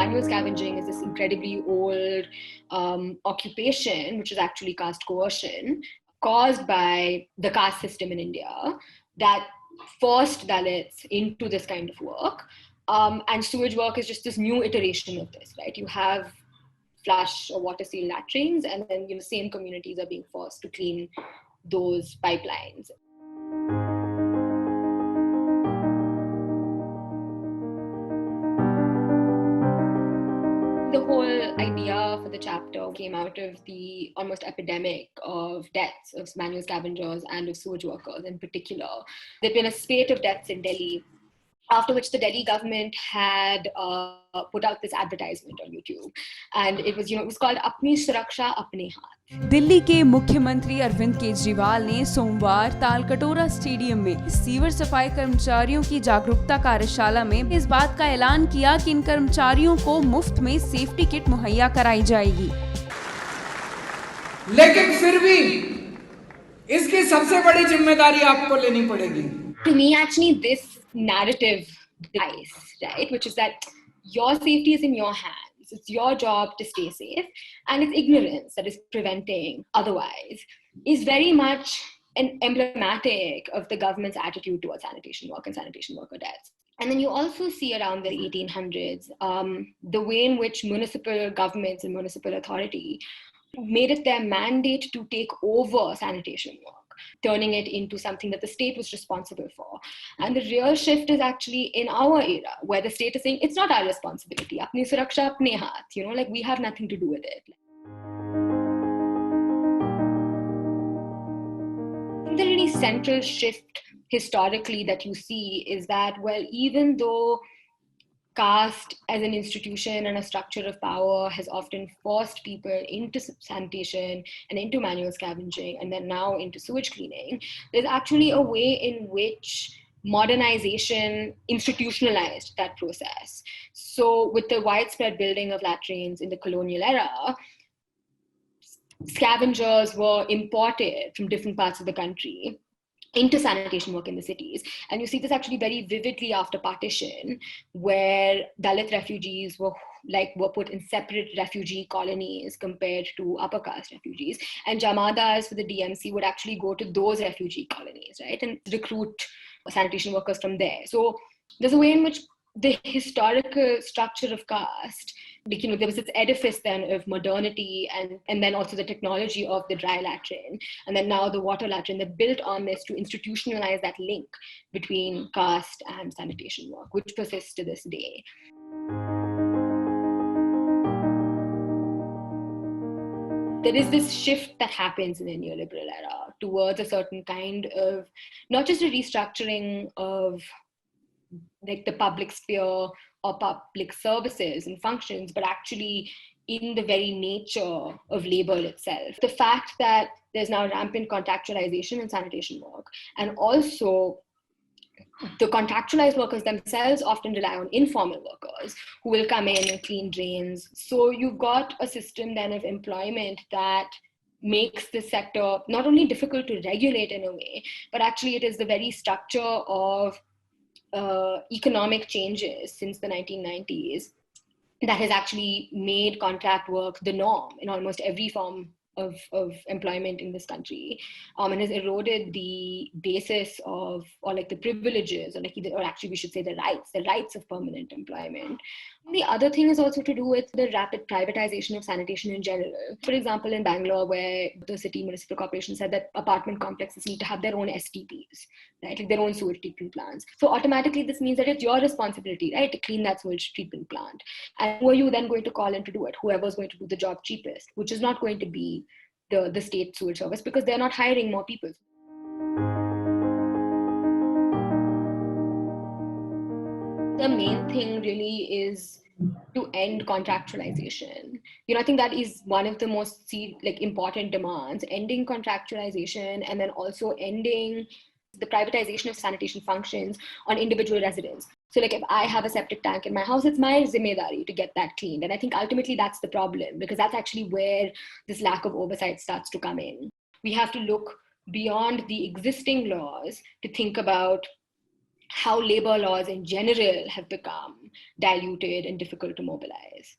manual scavenging is this incredibly old occupation, which is actually caste coercion, caused by the caste system in India that forced Dalits into this kind of work. And sewage work is just this new iteration of this, right? You have flush or water seal latrines, and then same communities are being forced to clean those pipelines. The whole idea for the chapter came out of the almost epidemic of deaths of manual scavengers and of sewage workers in particular. There'd been a spate of deaths in Delhi, after which the Delhi government had put out this advertisement on YouTube. And it was called Apni Suraksha Apne Haath. Delhi के मुख्यमंत्री अरविंद केजरीवाल ने सोमवार Talkatora stadium में sewer सफाई कर्मचारियों की जागरूकता कार्यशाला में इस बात का ऐलान किया कि इन कर्मचारियों को मुफ्त में सेफ्टी किट मुहैया कराई जाएगी। लेकिन फिर भी इसकी सबसे बड़ी जिम्मेदारी आपको लेनी पड़ेगी। To me, actually, this narrative dies, right? Which is that your safety is in your hands. It's your job to stay safe. And it's ignorance that is preventing otherwise is very much emblematic of the government's attitude towards sanitation work and sanitation worker deaths. And then you also see around the 1800s, the way in which municipal governments and municipal authority made it their mandate to take over sanitation work, turning it into something that the state was responsible for. And the real shift is actually in our era, where the state is saying, it's not our responsibility. Apni suraksha apne haath, like we have nothing to do with it. The really central shift historically that you see is that, well, even though caste as an institution and a structure of power has often forced people into sanitation and into manual scavenging and then now into sewage cleaning, there's actually a way in which modernization institutionalized that process. So with the widespread building of latrines in the colonial era, scavengers were imported from different parts of the country into sanitation work in the cities. And you see this actually very vividly after partition, where Dalit refugees were put in separate refugee colonies compared to upper caste refugees. And Jamadas for the DMC would actually go to those refugee colonies, right, and recruit sanitation workers from there. So there's a way in which the historical structure of caste, there was this edifice then of modernity and then also the technology of the dry latrine, and then now the water latrine that built on this to institutionalize that link between caste and sanitation work, which persists to this day. There is this shift that happens in the neoliberal era towards a certain kind of, not just a restructuring of like the public sphere or public services and functions, but actually in the very nature of labor itself. The fact that there's now rampant contractualization in sanitation work, and also the contractualized workers themselves often rely on informal workers who will come in and clean drains. So you've got a system then of employment that makes this sector not only difficult to regulate in a way, but actually it is the very structure of economic changes since the 1990s that has actually made contract work the norm in almost every form of employment in this country, and has eroded the basis of, or like the privileges, or actually we should say the rights of permanent employment. And the other thing is also to do with the rapid privatization of sanitation in general. For example, in Bangalore, where the city municipal corporation said that apartment complexes need to have their own STPs, right, like their own sewage treatment plants. So automatically this means that it's your responsibility, right, to clean that sewage treatment plant. And who are you then going to call in to do it? Whoever's going to do the job cheapest, which is not going to be the state sewage service, because they're not hiring more people. The main thing really is to end contractualization. I think that is one of the most important demands, ending contractualization, and then also ending the privatization of sanitation functions on individual residents. So if I have a septic tank in my house, it's my zimmedari to get that cleaned. And I think ultimately that's the problem, because that's actually where this lack of oversight starts to come in. We have to look beyond the existing laws to think about how labor laws in general have become diluted and difficult to mobilize.